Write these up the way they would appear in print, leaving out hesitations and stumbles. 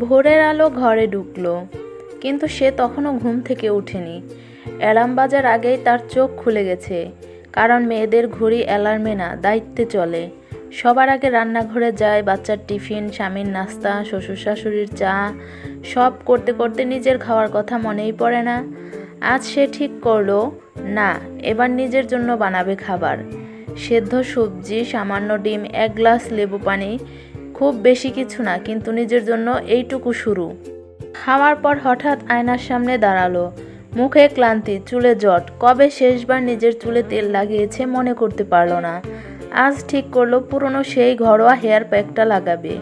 ভোরের আলো ঘরে ঢুকলো, কিন্তু সে তখনও ঘুম থেকে ওঠেনি। অ্যালার্ম বাজার আগেই তার চোখ খুলে গেছে, কারণ মেয়েদের ঘড়ি অ্যালার্মে না, দায়িত্বে চলে। সবার আগে রান্নাঘরে যায়, বাচ্চার টিফিন, স্বামীর নাস্তা, শ্বশুর শাশুড়ির চা, সব করতে করতে নিজের খাওয়ার কথা মনেই পড়ে না। আজ সে ঠিক করলো, না, এবার নিজের জন্য বানাবে খাবার। সেদ্ধ সবজি, সামান্য ডিম, এক গ্লাস লেবু পানি, খুব বেশি কিছু না, কিন্তু নিজের জন্য এইটুকু শুরু। খাওয়ার পর হঠাৎ আয়নার সামনে দাঁড়ালো, মুখে ক্লান্তি, চুলে জট। কবে শেষবার নিজের চুলে তেল লাগিয়েছে মনে করতে পারলো না। আজ ঠিক করলো পুরনো সেই ঘরোয়া হেয়ার প্যাকটা লাগাবে।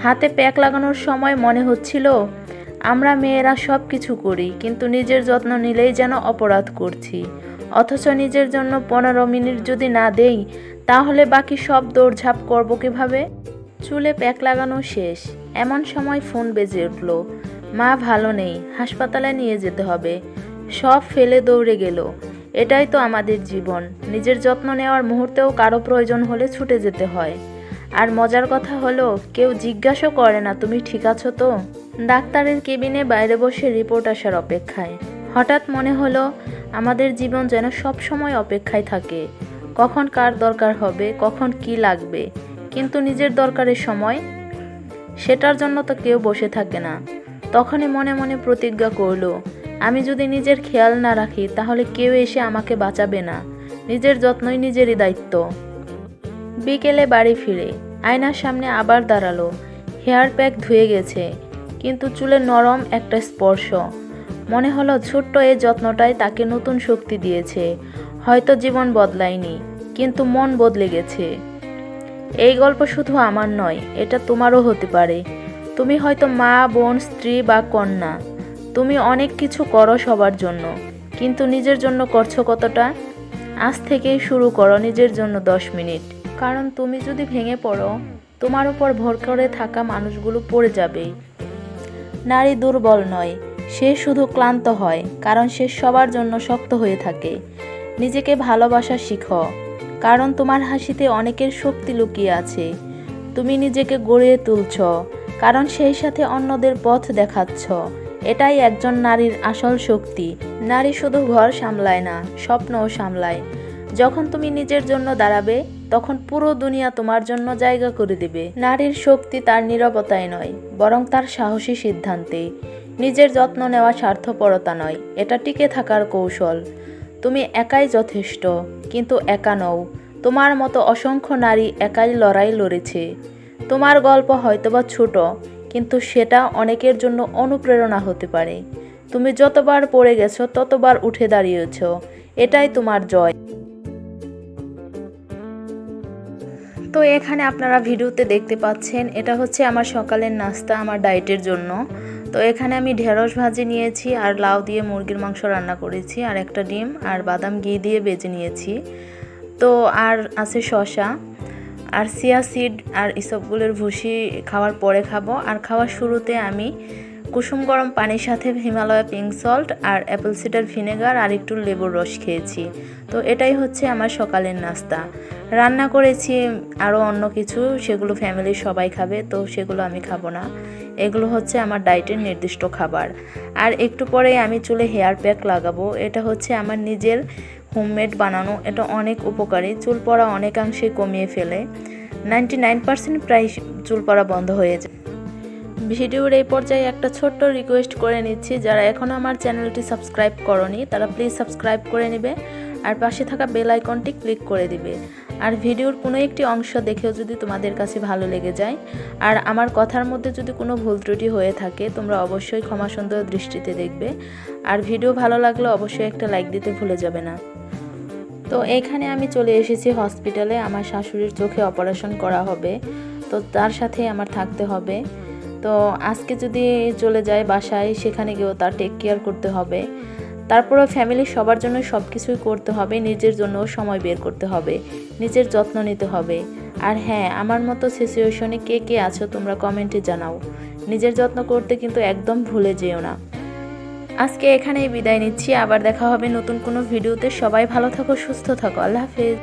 হাতে প্যাক লাগানোর সময় মনে হচ্ছিল, আমরা মেয়েরা সব কিছু করি, কিন্তু নিজের যত্ন নিলেই যেন অপরাধ করছি। অথচ নিজের জন্য 15 মিনিট যদি না দেই, তাহলে বাকি সব দৌড়ঝাঁপ করবো কিভাবে? চুলে প্যাক লাগানো শেষ, এমন সময় ফোন বেজে উঠল। মা ভালো নেই, হাসপাতালে নিয়ে যেতে হবে। সব ফেলে দৌড়ে গেল। এটাই তো আমাদের জীবন, নিজের যত্ন নেওয়ার মুহূর্তেও কারো প্রয়োজন হলে ছুটে যেতে হয়। আর মজার কথা হলো, কেউ জিজ্ঞাসা করে না তুমি ঠিক আছো তো। ডাক্তারের কেবিনে বাইরে বসে রিপোর্ট আসার অপেক্ষায়। হঠাৎ মনে হলো, আমাদের জীবন যেন সব সময় অপেক্ষায় থাকে, কখন কার দরকার হবে, কখন কি লাগবে। কিন্তু নিজের দরকারের সময়, সেটার জন্য তো কেউ বসে থাকে না। তখনই মনে মনে প্রতিজ্ঞা করলো, আমি যদি নিজের খেয়াল না রাখি, তাহলে কেউ এসে আমাকে বাঁচাবে না। নিজের যত্নই নিজেরই দায়িত্ব। বিকেলে বাড়ি ফিরে আয়নার সামনে আবার দাঁড়ালো। হেয়ার প্যাক ধুয়ে গেছে, কিন্তু চুলে নরম একটা স্পর্শ। মনে হলো ছোট্ট এই যত্নটাই তাকে নতুন শক্তি দিয়েছে। হয়তো জীবন বদলায়নি, কিন্তু মন বদলে গেছে। এই গল্প শুধু আমার নয়, এটা তোমারও হতে পারে। তুমি হয়তো মা, বোন, স্ত্রী বা কন্যা। তুমি অনেক কিছু করো সবার জন্য, কিন্তু নিজের জন্য করছো কতটা? আজ থেকেই শুরু করো নিজের জন্য 10 মিনিট। কারণ তুমি যদি ভেঙে পড়ো, তোমার উপর ভর করে থাকা মানুষগুলো পড়ে যাবে। নারী দুর্বল নয়, সে শুধু ক্লান্ত হয়, কারণ সে সবার জন্য শক্ত হয়ে থাকে। নিজেকে ভালোবাসা শিখো, কারণ তোমার হাসিতে অনেকের শক্তি লুকিয়ে আছে। তুমি নিজেকে গড়িয়ে তুলছ, কারণ সেই সাথে অন্যদের পথ দেখাচ্ছ। এটাই একজন নারীর আসল শক্তি। নারী শুধু ঘর সামলায় না, স্বপ্নও সামলায়। যখন তুমি নিজের জন্য দাঁড়াবে, তখন পুরো দুনিয়া তোমার জন্য জায়গা করে দেবে। নারীর শক্তি তার নীরবতায় নয়, বরং তার সাহসী সিদ্ধান্তে। নিজের যত্ন নেওয়া স্বার্থপরতা নয়, এটা টিকে থাকার কৌশল। তুমি একাই যথেষ্ট, কিন্তু একা নও। তোমার মতো অসংখ্য নারী একাই লড়াই লড়েছে। তোমার গল্প হয়তোবা ছোট, কিন্তু সেটা অনেকের জন্য অনুপ্রেরণা হতে পারে। তুমি যতবার পড়ে গেছো, ততবার উঠে দাঁড়িয়েছ। এটাই তোমার জয়। তো এখানে আপনারা ভিডিওতে দেখতে পাচ্ছেন, এটা হচ্ছে আমার সকালের নাস্তা, আমার ডায়েটের জন্য। তো এখানে আমি ঢেঁড়স ভাজি নিয়েছি, আর লাউ দিয়ে মুরগির মাংস রান্না করেছি, আর একটা ডিম আর বাদাম ঘি দিয়ে ভেজে নিয়েছি। তো আর আছে শসা আর চিয়া সিড আর ইসবগুলের ভুসি খাওয়ার পরে খাবো। আর খাওয়ার শুরুতে আমি কুসুম গরম পানির সাথে হিমালয়া পিঙ্ক সল্ট আর অ্যাপেল সিডার ভিনেগার আর একটু লেবুর রস খেয়েছি। তো এটাই হচ্ছে আমার সকালের নাস্তা। রান্না করেছি আরও অন্য কিছু, সেগুলো ফ্যামিলির সবাই খাবে, তো সেগুলো আমি খাবো না। এগুলো হচ্ছে আমার ডায়েটের নির্দিষ্ট খাবার। আর একটু পরে আমি চুলে হেয়ার প্যাক লাগাবো। এটা হচ্ছে আমার নিজের হোমমেড বানানো। এটা অনেক উপকারী, চুল পড়া অনেকাংশে কমিয়ে ফেলে। 99% প্রায় চুল পড়া বন্ধ হয়ে যায়। ভিডিওর এই পর্যায়ে একটা ছোট্ট রিকোয়েস্ট করে নিচ্ছি, যারা এখনও আমার চ্যানেলটি সাবস্ক্রাইব করনি, তারা প্লিজ সাবস্ক্রাইব করে নেবে, আর পাশে থাকা বেল আইকনটি ক্লিক করে দিবে। আর ভিডিওর কোনো একটি অংশ দেখেও যদি তোমাদের কাছে ভালো লেগে যায়, আর আমার কথার মধ্যে যদি কোনো ভুল ত্রুটি হয়ে থাকে, তোমরা অবশ্যই ক্ষমাসুন্দর দৃষ্টিতে দেখবে। আর ভিডিও ভালো লাগলে অবশ্যই একটা লাইক দিতে ভুলে যাবে না। তো এখানে আমি চলে এসেছি হসপিটালে, আমার শাশুড়ির চোখে অপারেশন করা হবে, তো তার সাথে আমার থাকতে হবে। তো আজকে যদি চলে যায় বাসায়, সেখানে গিয়েও তার টেক কেয়ার করতে হবে। তারপরেও ফ্যামিলির সবার জন্য সব কিছুই করতে হবে, নিজের জন্যও সময় বের করতে হবে, নিজের যত্ন নিতে হবে। আর হ্যাঁ, আমার মতো সিচুয়েশনে কে কে আছো তোমরা কমেন্টে জানাও। নিজের যত্ন করতে কিন্তু একদম ভুলে যেও না। আজকে এখানেই বিদায় নিচ্ছি, আবার দেখা হবে নতুন কোনো ভিডিওতে। সবাই ভালো থাকো, সুস্থ থাকো, আল্লাহ হাফেজ।